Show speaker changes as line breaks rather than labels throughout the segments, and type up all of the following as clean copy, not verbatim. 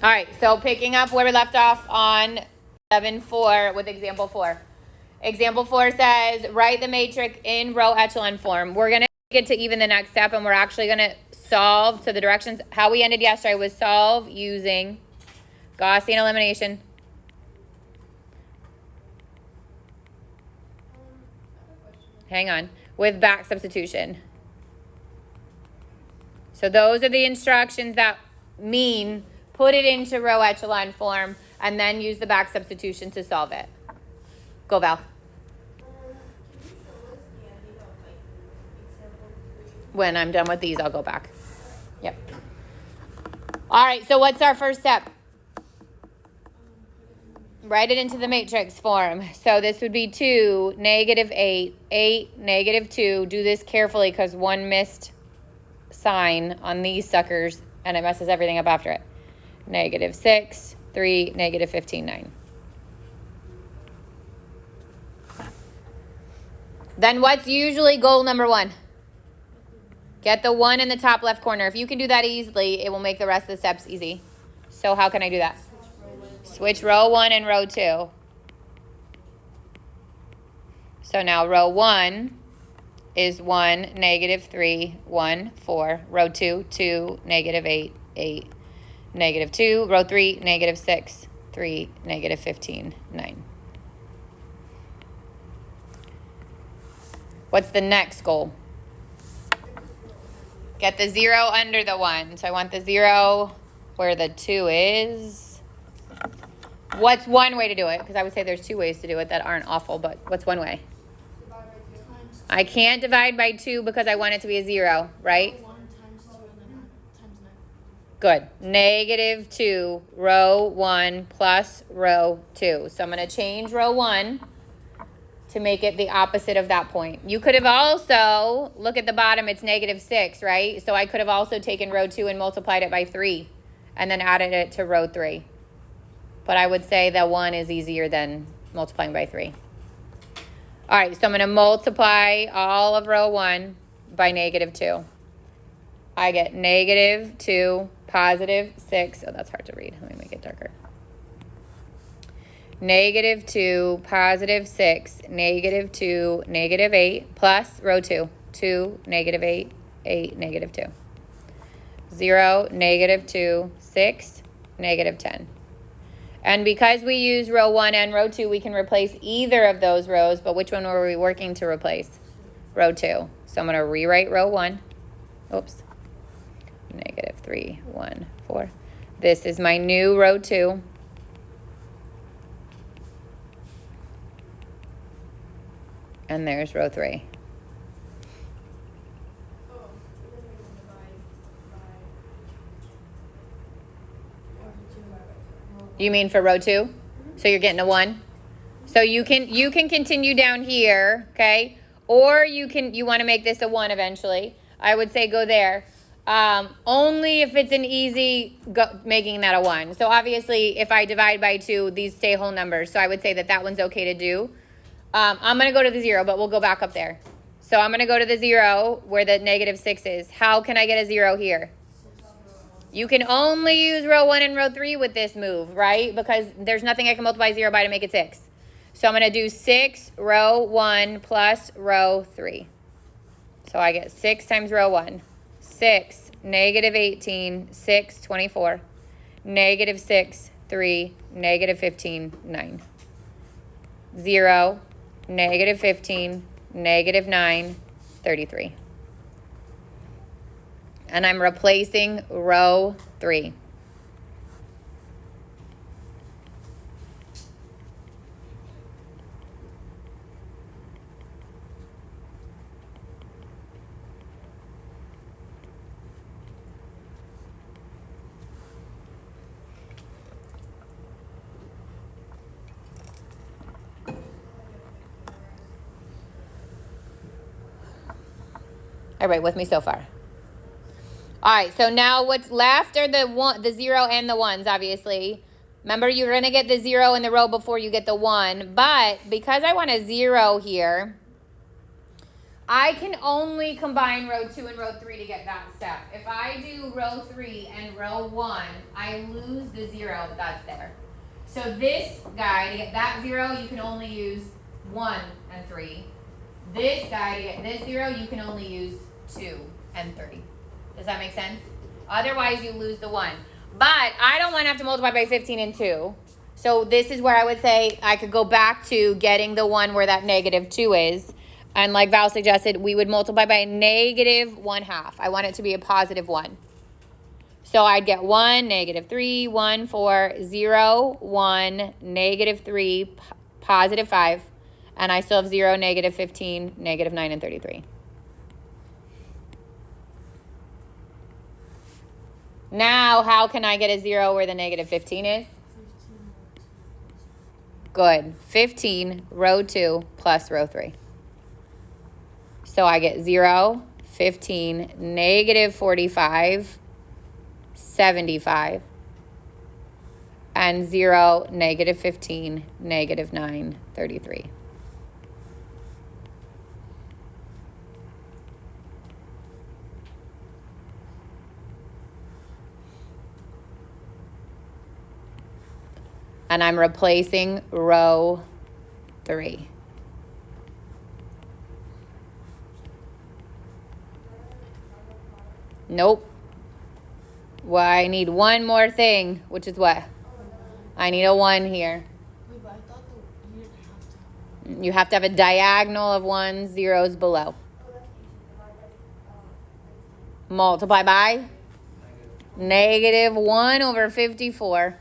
All right, so picking up where we left off on 7-4 with example 4. Example 4 says, write the matrix in row echelon form. We're going to get to even the next step, and we're actually going to solve. So the directions, how we ended yesterday was solve using Gaussian elimination. Hang on. With back substitution. So those are the instructions that mean put it into row echelon form and then use the back substitution to solve it. Go, Val. When I'm done with these, I'll go back. Yep. All right, so what's our first step? Write it into the matrix form. So this would be 2, -8, 8, -2. Do this carefully because one missed sign on these suckers and it messes everything up after it. -6, 3, -15, 9. Then what's usually goal number 1? Get the 1 in the top left corner. If you can do that easily, it will make the rest of the steps easy. So how can I do that? Switch row 1 and row 2. So now row 1 is 1, -3, 1, 4. Row 2, 2, -8, 8, -2. Row 3, -6, 3, -15, 9. What's the next goal? Get the 0 under the 1. So I want the 0 where the 2 is. What's one way to do it? Because I would say there's 2 ways to do it that aren't awful, but what's one way? I can't divide by 2 because I want it to be a 0, right? Good. -2, row 1 plus row 2. So I'm going to change row 1 to make it the opposite of that point. You could have also, look at the bottom, it's -6, right? So I could have also taken row 2 and multiplied it by 3 and then added it to row 3. But I would say that 1 is easier than multiplying by 3. All right, so I'm going to multiply all of row 1 by -2. I get -2, +6. Oh, that's hard to read. Let me make it darker. -2, +6, -2, -8, plus row 2. 2, -8, 8, -2. 0, -2, 6, -10. And because we use row 1 and row 2, we can replace either of those rows, but which one were we working to replace? Row 2. So I'm going to rewrite row 1. Oops. -3, 1, 4. This is my new row 2. And there's row 3. You mean for row 2? So you're getting a 1? So you can continue down here, okay? Or you want to make this a 1 eventually. I would say go there. Only if it's an easy making that a 1. So obviously if I divide by 2, these stay whole numbers. So I would say that one's okay to do. I'm going to go to the 0, but we'll go back up there. So I'm going to go to the 0 where the -6 is. How can I get a 0 here? You can only use row 1 and row 3 with this move, right? Because there's nothing I can multiply 0 by to make it 6. So I'm going to do 6 row 1 plus row 3. So I get 6 times row 1. 6, -18, 6, 24. -6, 3, -15, 9. 0, -15, -9, 33. And I'm replacing row 3. Everybody with me so far? All right, so now what's left are the 0 and the 1s, obviously. Remember, you're going to get the 0 in the row before you get the 1. But because I want a 0 here, I can only combine row 2 and row 3 to get that step. If I do row 3 and row 1, I lose the 0 that's there. So this guy, to get that 0, you can only use 1 and 3. This guy, to get this 0, you can only use 2 and 3. Does that make sense? Otherwise, you lose the 1. But I don't want to have to multiply by 15 and 2. So this is where I would say I could go back to getting the one where that negative 2 is. And like Val suggested, we would multiply by negative 1/2. I want it to be a positive 1. So I'd get 1, negative 3, 1, 4, 0, 1, negative 3, positive 5. And I still have 0, negative 15, negative 9, and 33. Now, how can I get a 0 where the negative 15 is? Good. 15, row 2, plus row 3. So I get 0, 15, negative 45, 75, and 0, negative 15, negative 9, 33. And I'm replacing row 3. Nope. Well, I need one more thing, which is what? I need a 1 here.
Wait, but I thought you didn't have to.
You have to have a diagonal of 1 zeros below. Multiply by negative 1 over 54.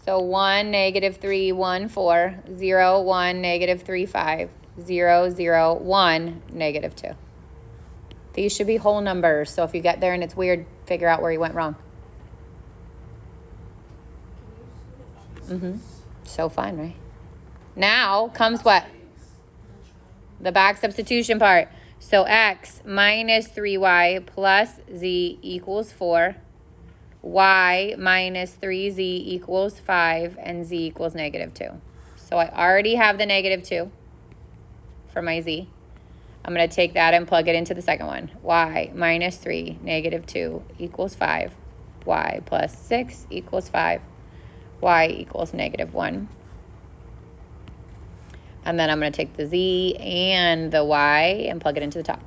So 1, negative 3, 1, 4, 0, 1, negative 3, 5, 0, 0, 1, negative 2. These should be whole numbers, so if you get there and it's weird, figure out where you went wrong. So fun, right? Now comes what? The back substitution part. So x minus 3y plus z equals 4. Y minus 3z equals 5, and z equals negative 2. So I already have the negative 2 for my z. I'm going to take that and plug it into the second one. Y minus 3, negative 2 equals 5. Y plus 6 equals 5. Y equals negative 1. And then I'm going to take the z and the y and plug it into the top.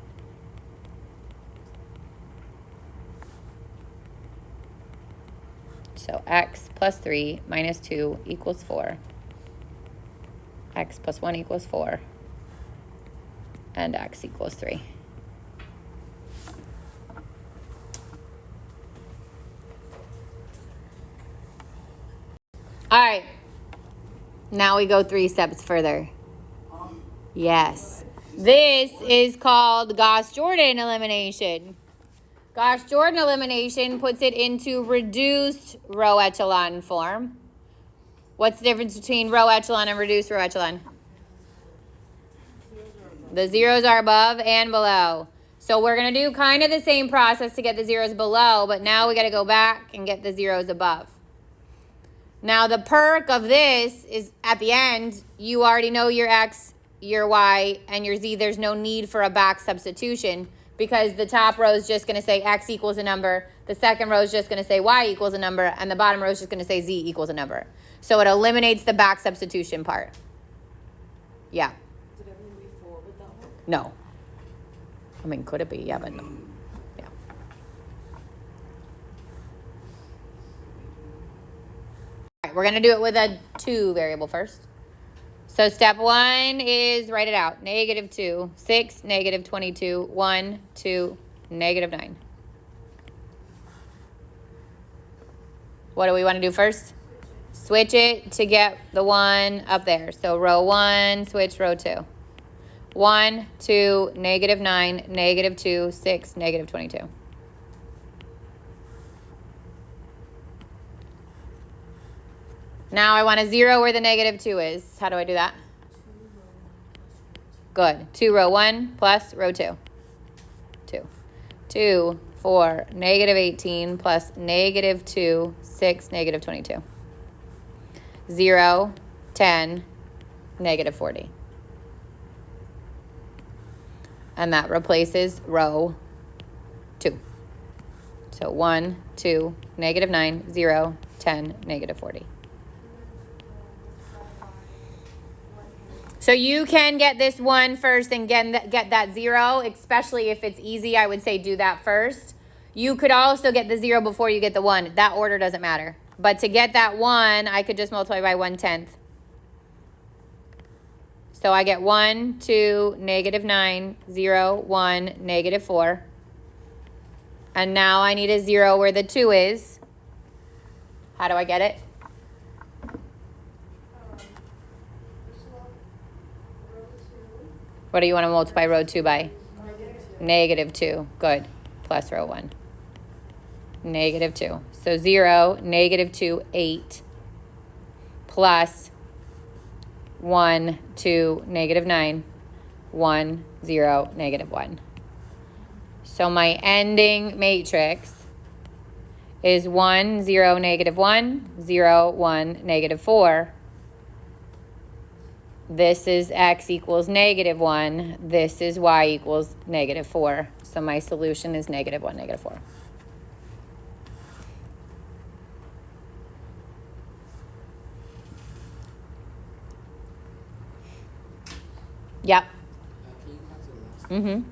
So x plus 3 minus 2 equals 4. X plus 1 equals 4. And x equals 3. All right. Now we go 3 steps further. Yes. This is called Gauss-Jordan elimination. Gauss-Jordan elimination puts it into reduced row echelon form. What's the difference between row echelon and reduced row echelon? The zeros are above and below. So we're going to do kind of the same process to get the zeros below, but now we got to go back and get the zeros above. Now the perk of this is at the end, you already know your x, your y, and your z. There's no need for a back substitution because the top row is just going to say x equals a number, the second row is just going to say y equals a number, and the bottom row is just going to say z equals a number. So it eliminates the back substitution part. Yeah.
Did everyone be 4 with that one?
No. I mean, could it be? Yeah, but no. Yeah. All right, we're going to do it with a 2 variable first. So step 1 is write it out. Negative 2, 6, negative 22, 1, 2, negative 9. What do we want to do first? Switch it to get the 1 up there. So row 1, switch row 2. 1, 2, negative 9, negative 2, 6, negative 22. Now I want a 0 where the negative 2 is. How do I do that? Good. 2 row 1 plus row 2. 2. 2, 4, negative 18 plus negative 2, 6, negative 22. 0, 10, negative 40. And that replaces row 2. So 1, 2, negative 9, 0, 10, negative 40. So you can get this 1 first and get that 0, especially if it's easy. I would say do that first. You could also get the 0 before you get the 1. That order doesn't matter. But to get that 1, I could just multiply by 1/10. So I get 1, 2, negative 9, 0, 1, negative 4. And now I need a 0 where the 2 is. How do I get it? What do you want to multiply row 2 by? Negative 2. Good. Plus row 1. Negative 2. So 0, negative 2, 8. Plus 1, 2, negative 9. 1, 0, negative 1. So my ending matrix is 1, 0, negative 1, 0, 1, negative 4. This is x equals negative 1. This is y equals negative 4. So my solution is negative 1, negative 4. Yep. Mm-hmm.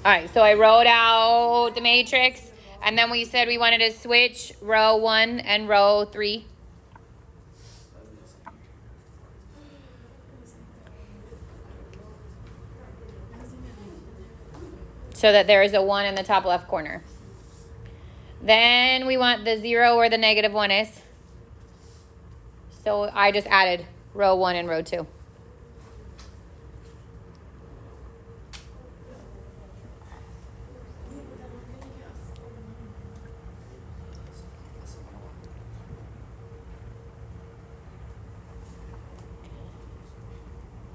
All right, so I wrote out the matrix, and then we said we wanted to switch row 1 and row 3. So that there is a 1 in the top left corner. Then we want the 0 where the negative 1 is. So I just added row 1 and row 2.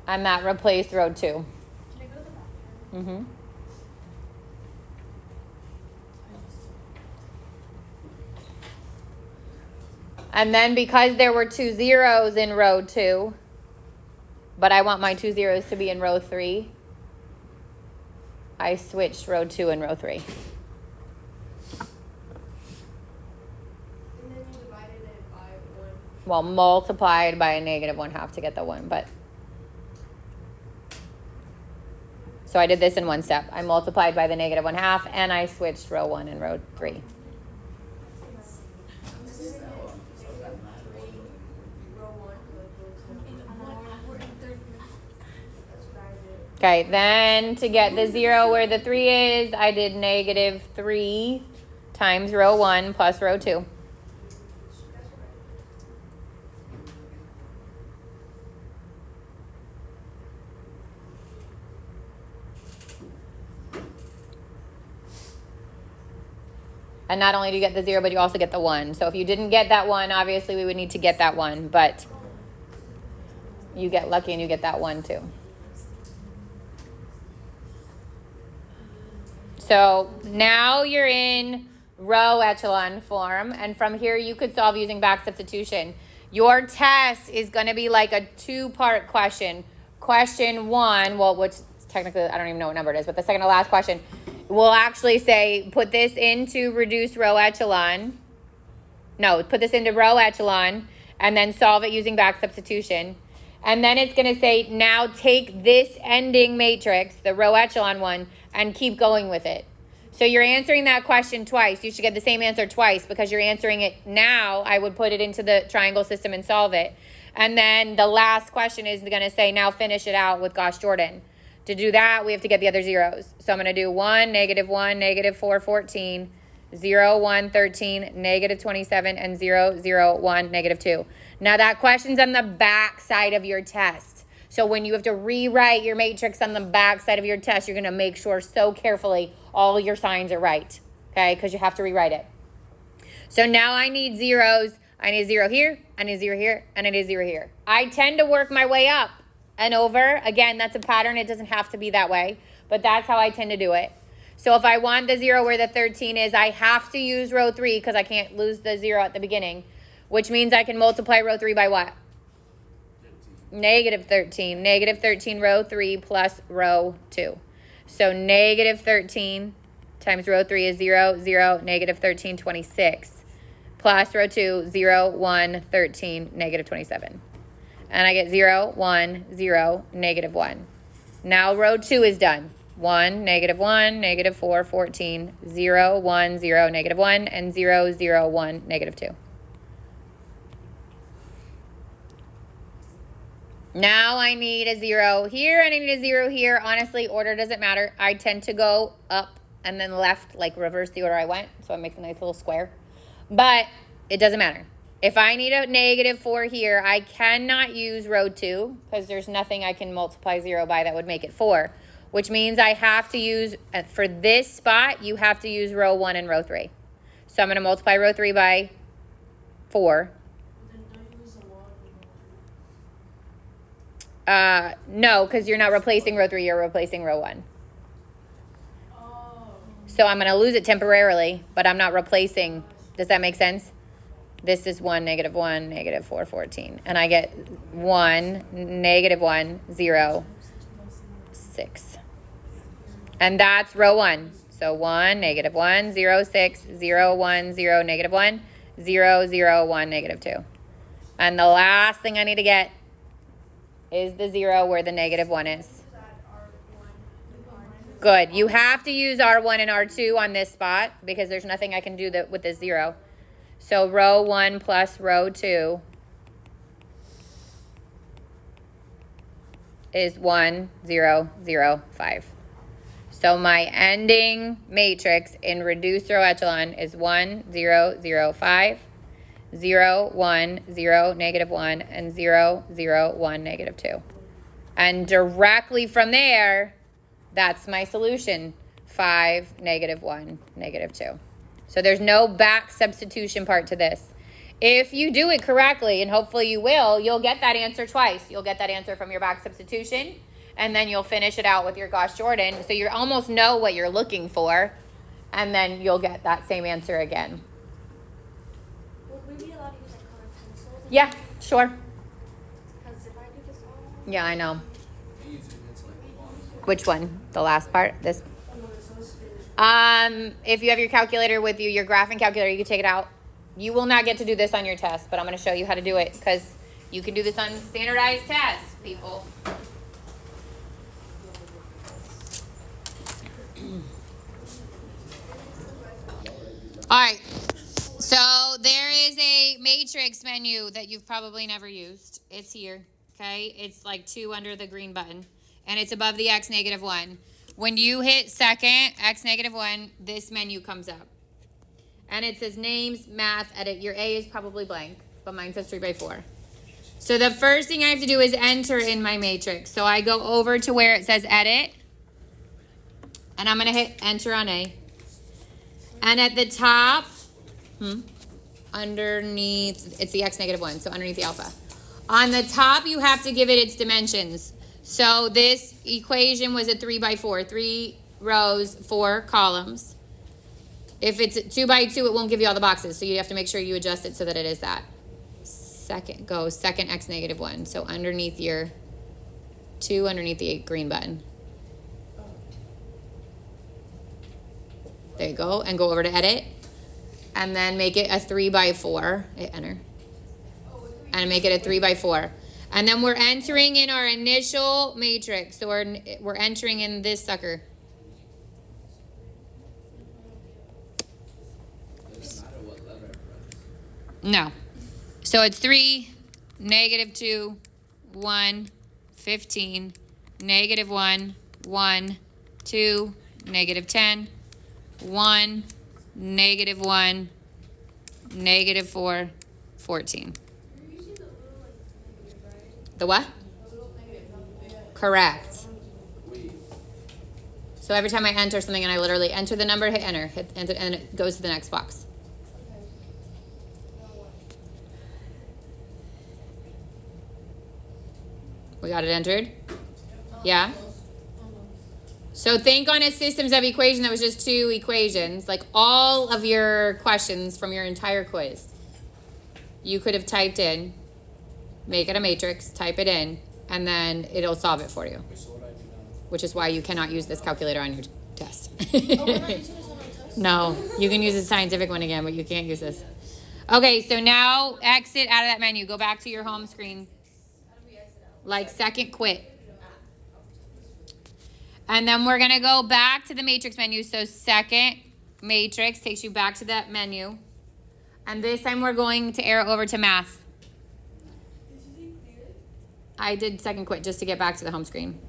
And that replaced row 2.
Can I go to the bathroom?
Mm-hmm. And then because there were 2 zeros in row 2, but I want my 2 zeros to be in row 3, I switched row 2 and row 3.
And then you divided it by 1.
Well, multiplied by a negative 1/2 to get the 1, but. So I did this in one step. I multiplied by the negative 1/2 and I switched row 1 and row 3. Okay, then to get the 0 where the 3 is, I did negative 3 times row 1 plus row 2. And not only do you get the 0, but you also get the 1. So if you didn't get that 1, obviously we would need to get that 1. But you get lucky and you get that 1 too. So now you're in row echelon form. And from here you could solve using back substitution. Your test is going to be like a 2-part question. Question 1, well, which technically I don't even know what number it is, but the second to last question will actually say, put this into reduced row echelon. No, put this into row echelon and then solve it using back substitution. And then it's going to say, now take this ending matrix, the row echelon one, and keep going with it. So you're answering that question twice. You should get the same answer twice because you're answering it now. I would put it into the triangle system and solve it. And then the last question is going to say, now finish it out with Gauss Jordan. To do that, we have to get the other zeros. So I'm going to do 1, negative 4, 14, 0, 1, 13, negative 27, and 0, 0, 1, negative 2. Now that question's on the back side of your test. So when you have to rewrite your matrix on the back side of your test, you're going to make sure so carefully all your signs are right, okay? Because you have to rewrite it. So now I need zeros. I need a 0 here, I need a 0 here, and I need a 0 here. I tend to work my way up and over. Again, that's a pattern. It doesn't have to be that way, but that's how I tend to do it. So if I want the 0 where the 13 is, I have to use row 3 because I can't lose the 0 at the beginning, which means I can multiply row 3 by what? Negative 13. Negative 13 row 3 plus row 2. So negative 13 times row 3 is 0, 0, negative 13, 26. Plus row 2, 0, 1, 13, negative 27. And I get 0, 1, 0, negative 1. Now row 2 is done. 1, negative 1, negative 4, 14, 0, 1, 0, negative 1, and 0, 0, 1, negative 2. Now I need a 0 here and I need a 0 here. Honestly, order doesn't matter. I tend to go up and then left, like reverse the order I went. So it makes a nice little square. But it doesn't matter. If I need a negative 4 here, I cannot use row 2 because there's nothing I can multiply 0 by that would make it 4. Which means I have to use, for this spot, you have to use row 1 and row 3. So I'm going to multiply row 3 by 4. No, because you're not replacing row 3, you're replacing row 1. So I'm going to lose it temporarily, but I'm not replacing. Does that make sense? This is 1, negative 4, 14. And I get 1, negative 1, 0, 6. And that's row 1. So 1, negative 1, 0, 6, 0, 1, 0, negative 1, 0, 0, 1, negative 2. And the last thing I need to get is the 0 where the negative 1 is. Good. You have to use R1 and R2 on this spot because there's nothing I can do with this 0. So row 1 plus row 2 is 1, 0, 0, 5. So my ending matrix in reduced row echelon is 1, 0, 0, 5, 0, 1, 0, negative 1, and 0, 0, 1, negative 2. And directly from there, that's my solution, 5, negative 1, negative 2. So there's no back substitution part to this. If you do it correctly, and hopefully you will, you'll get that answer twice. You'll get that answer from your back substitution, and then you'll finish it out with your Gauss Jordan. So you almost know what you're looking for, and then you'll get that same answer again.
Would we be allowed to use like colored pencils?
Yeah, sure.
Because if I do this all,
Yeah, I know. Which one? The last part? This? If you have your calculator with you, your graphing calculator, you can take it out. You will not get to do this on your test, but I'm going to show you how to do it because you can do this on standardized tests, people. All right, so there is a matrix menu that you've probably never used. It's here, okay? It's like 2 under the green button, and it's above the x negative 1. When you hit second, x negative 1, this menu comes up. And it says names, math, edit. Your A is probably blank, but mine says 3 by 4. So the first thing I have to do is enter in my matrix. So I go over to where it says edit, and I'm going to hit enter on A. And at the top, underneath, it's the x negative 1, so underneath the alpha. On the top, you have to give it its dimensions. So this equation was a 3 by 4, 3 rows, 4 columns. If it's 2 by 2, it won't give you all the boxes, so you have to make sure you adjust it so that it is that. Second x negative 1, so underneath your 2, underneath the green button. There you go, and go over to edit, and then make it a 3 by 4. Hit enter, and make it a 3 by 4. And then we're entering in our initial matrix, so we're entering in this sucker. No, so it's 3, negative 2, 1, 15, negative 1, 1, 2, negative 10. 1, negative 1, negative 4, 14. The what? Correct. So every time I enter something and I literally enter the number, hit enter, and it goes to the next box. We got it entered? Yeah? So think on a systems of equation that was just 2 equations, like all of your questions from your entire quiz. You could have typed in make it a matrix, type it in, and then it'll solve it for you.
So what I do now?
Which is why you cannot use this calculator on your test.
Oh, we're not using this on our test?
No, you can use the scientific one again, but you can't use this. Okay, so now exit out of that menu. Go back to your home screen. Like second quit. And then we're going to go back to the matrix menu. So second matrix takes you back to that menu. And this time we're going to arrow over to math. I did second quit just to get back to the home screen.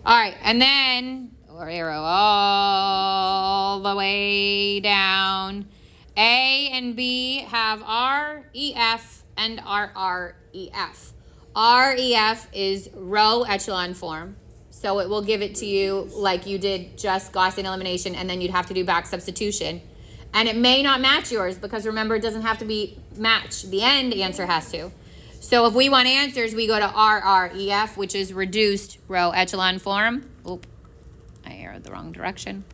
All right, and then, or arrow all the way down. A and B have R, E, F, and R, E, F. R, E, F is row echelon form. So it will give it to you like you did just Gaussian elimination, and then you'd have to do back substitution. And it may not match yours because remember, it doesn't have to be matched. The end answer has to. So if we want answers, we go to RREF, which is reduced row echelon form. Oop, I arrowed the wrong direction.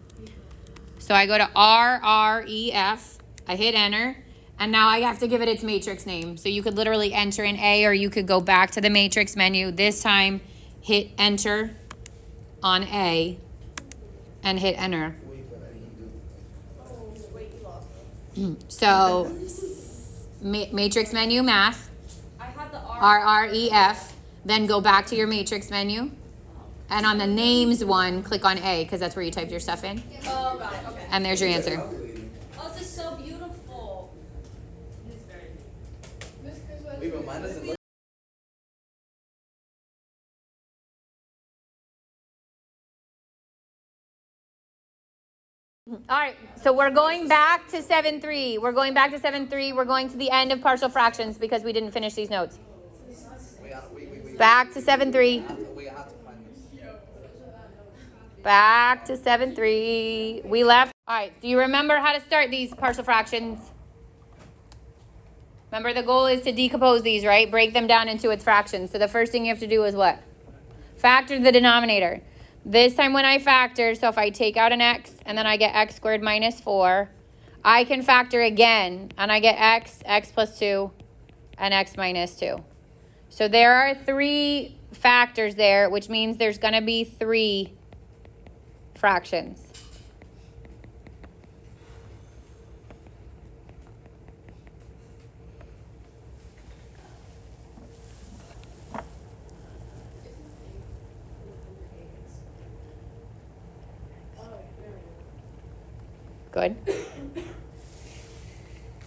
So I go to RREF, I hit enter, and now I have to give it its matrix name. So you could literally enter in A, or you could go back to the matrix menu. This time, hit enter on A, and hit enter. So, matrix menu, math.
I have the
RREF, then go back to your matrix menu, and on the names one, click on A, because that's where you typed your stuff in,
Oh, got it. Okay.
and there's your answer.
Oh, this is so beautiful.
Wait, but mine doesn't look.
All right, so we're going back to 7.3. We're going back to 7.3. We're going to the end of partial fractions because we didn't finish these notes. Back to 7.3.
We have to find this.
Back to 7.3. We left. All right, do you remember how to start these partial fractions? Remember, the goal is to decompose these, right? Break them down into its fractions. So the first thing you have to do is what? Factor the denominator. This time when I factor, so if I take out an x and then I get x squared minus 4, I can factor again and I get x, x plus 2, and x minus 2. So there are 3 factors there, which means there's going to be 3 fractions. Good.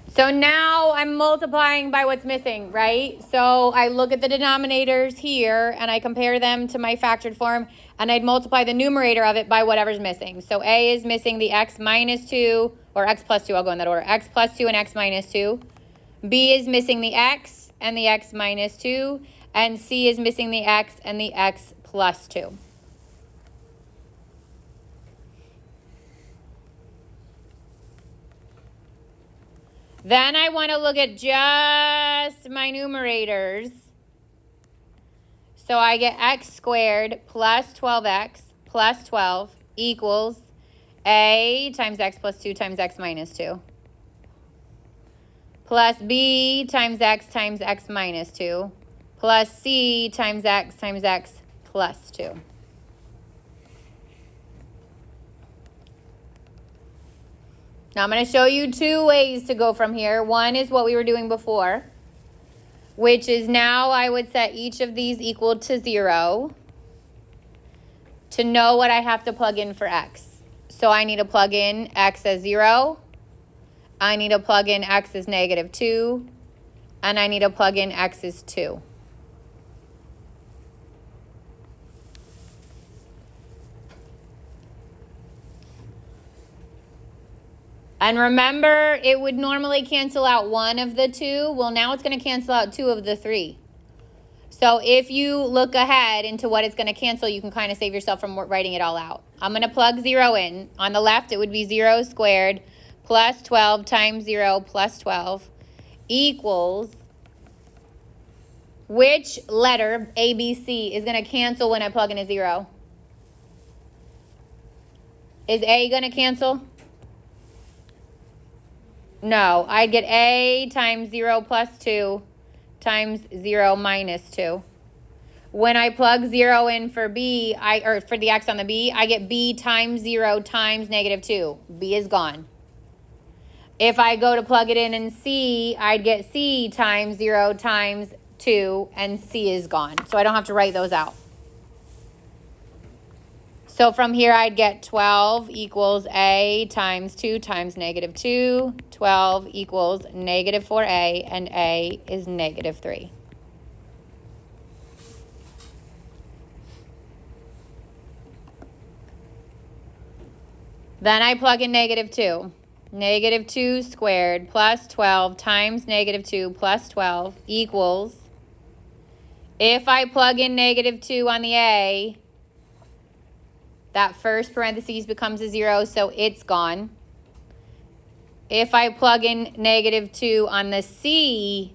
So now I'm multiplying by what's missing, right? So I look at the denominators here and I compare them to my factored form, and I'd multiply the numerator of it by whatever's missing. So A is missing the x minus 2, or x plus 2, I'll go in that order, x plus 2 and x minus 2. B is missing the x and the x minus 2, and C is missing the x and the x plus 2. Then I want to look at just my numerators. So I get x squared plus 12x plus 12 equals A times x plus 2 times x minus 2. Plus B times x minus 2. Plus C times x plus 2. Now I'm going to show you 2 ways to go from here. One is what we were doing before, which is now I would set each of these equal to 0 to know what I have to plug in for x. So I need to plug in x as 0. I need to plug in x as negative 2. And I need to plug in x as 2. And remember, it would normally cancel out one of the 2. Well, now it's going to cancel out 2 of the 3. So if you look ahead into what it's going to cancel, you can kind of save yourself from writing it all out. I'm going to plug 0 in. On the left, it would be 0 squared plus 12 times 0 plus 12 equals which letter, A, B, C, is going to cancel when I plug in a 0? Is A going to cancel? No, I'd get A times 0 plus 2 times 0 minus 2. When I plug 0 in for b, or for the x on the b, I get b times 0 times negative 2. b is gone. If I go to plug it in c, I'd get c times 0 times 2, and c is gone. So I don't have to write those out. So from here, I'd get 12 equals a times 2 times negative 2. 12 equals negative 4a, and a is negative 3. Then I plug in negative 2. Negative 2 squared plus 12 times negative 2 plus 12 equals, if I plug in negative 2 on the a, that first parentheses becomes a 0, so it's gone. If I plug in negative 2 on the c,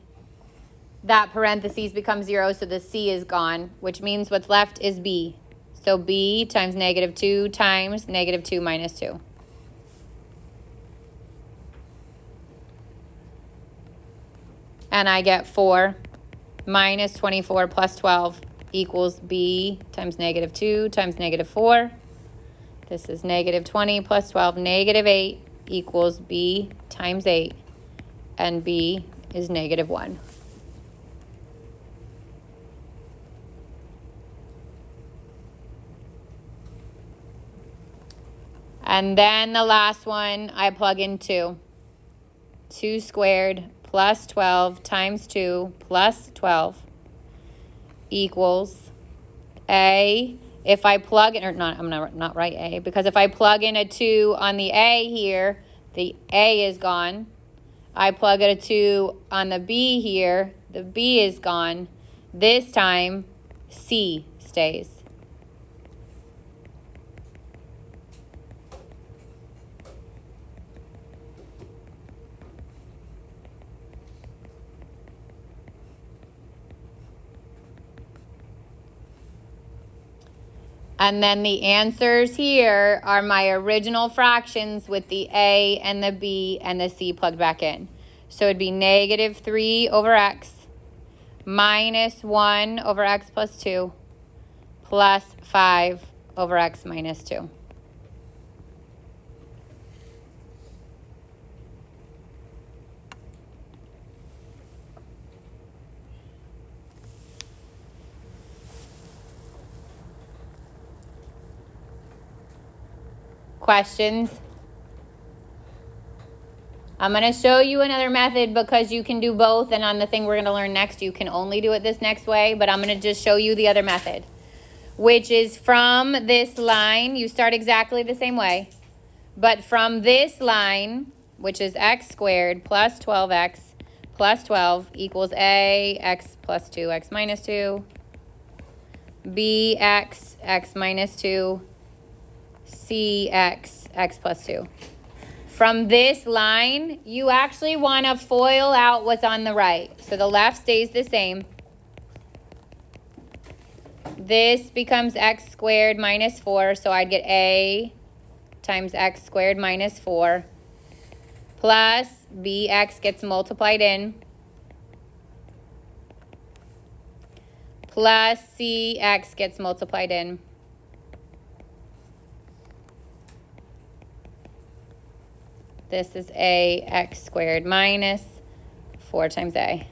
that parentheses becomes 0, so the c is gone, which means what's left is b. So b times negative 2 times negative 2 minus 2. And I get 4 minus 24 plus 12 equals b times negative 2 times negative 4. This is negative 20 plus 12, negative 8 equals b times 8. And b is negative 1. And then the last one, I plug in 2. 2 squared plus 12 times 2 plus 12 equals a. If I plug in, or not, I'm not write a, because if I plug in a 2 on the a here, the a is gone. I plug in a 2 on the b here, the b is gone. This time, c stays. And then the answers here are my original fractions with the a and the b and the c plugged back in. So it'd be negative 3 over x minus 1 over x plus 2 plus 5 over x minus 2. Questions? I'm going to show you another method because you can do both, and on the thing we're going to learn next, you can only do it this next way, but I'm going to just show you the other method, which is from this line. You start exactly the same way, but from this line, which is x squared plus 12x plus 12 equals a, x plus 2, x minus 2, b, x, x minus 2, c, x, x plus 2. From this line, you actually want to FOIL out what's on the right. So the left stays the same. This becomes x squared minus 4, so I'd get a times x squared minus 4 plus bx gets multiplied in plus cx gets multiplied in. This is a x squared minus 4 times a.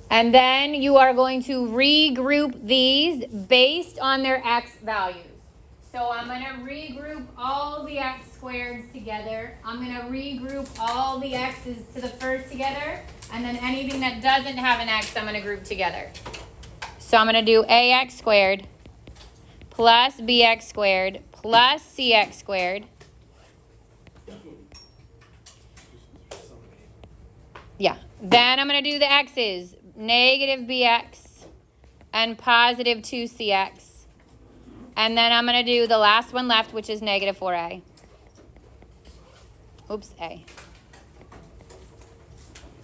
And then you are going to regroup these based on their x values. So I'm going to regroup all the x squareds together. I'm going to regroup all the x's to the first together. And then anything that doesn't have an x, I'm going to group together. So I'm going to do ax squared plus bx squared plus cx squared. Yeah. Then I'm going to do the x's, negative bx and positive 2cx. And then I'm going to do the last one left, which is negative 4a. Oops, a.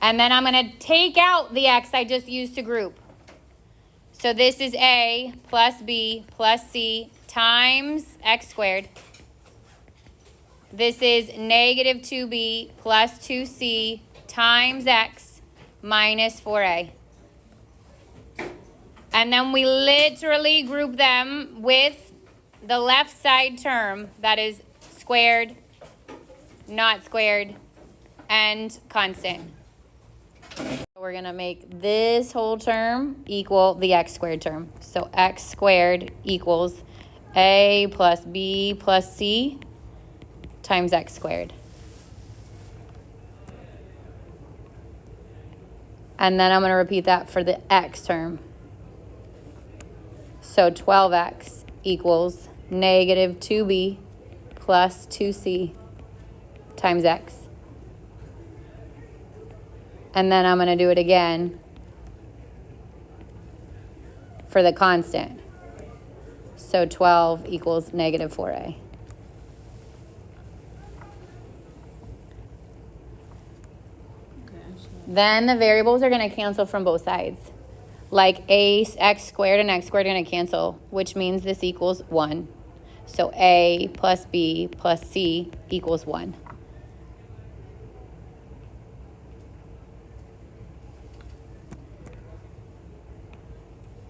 And then I'm going to take out the x I just used to group. So this is a plus b plus c times x squared this is negative 2b plus 2c times x minus 4a. And then we literally group them with the left side term that is squared, not squared, and constant. We're going to make this whole term equal the x squared term. So x squared equals a plus b plus c times x squared. And then I'm going to repeat that for the x term. So 12x equals negative 2b plus 2c times x. And then I'm going to do it again for the constant. So 12 equals negative 4a. Then the variables are going to cancel from both sides. Like x squared and x squared are going to cancel, which means this equals 1. So a plus b plus c equals 1.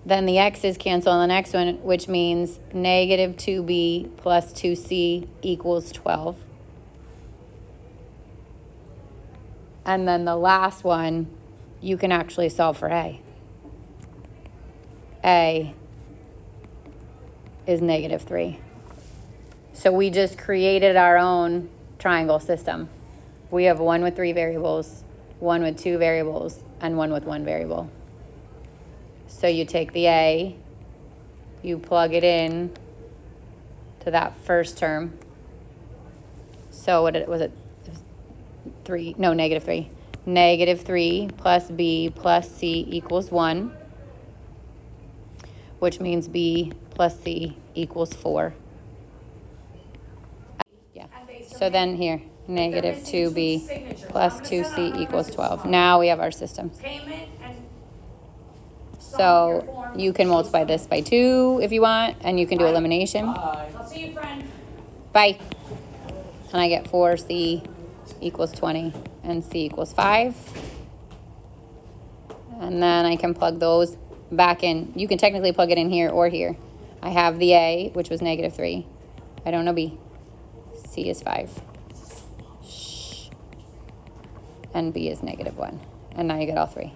Then the x's cancel on the next one, which means negative 2b plus 2c equals 12. And then the last one, you can actually solve for a. A is negative 3. So we just created our own triangle system. We have one with 3 variables, one with 2 variables, and one with 1 variable. So you take the a, you plug it in to that first term. So what was it? 3, no, negative 3. Negative 3 plus b plus c equals 1, which means b plus c equals 4. Yeah. So then here, negative 2b plus 2c equals 12. Now we have our system. So you can multiply this by 2 if you want, and you can do elimination.
I'll see you, friend.
Bye. And I get 4c equals 20, and c equals 5. And then I can plug those back in. You can technically plug it in here or here. I have the a, which was negative 3. I don't know b. C is 5. Shh. And b is negative 1. And now you get all 3.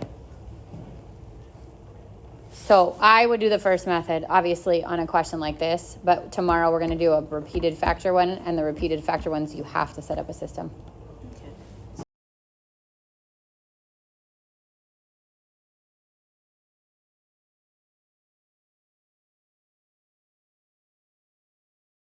So I would do the first method, obviously, on a question like this. But tomorrow we're going to do a repeated factor one. And the repeated factor ones, you have to set up a system.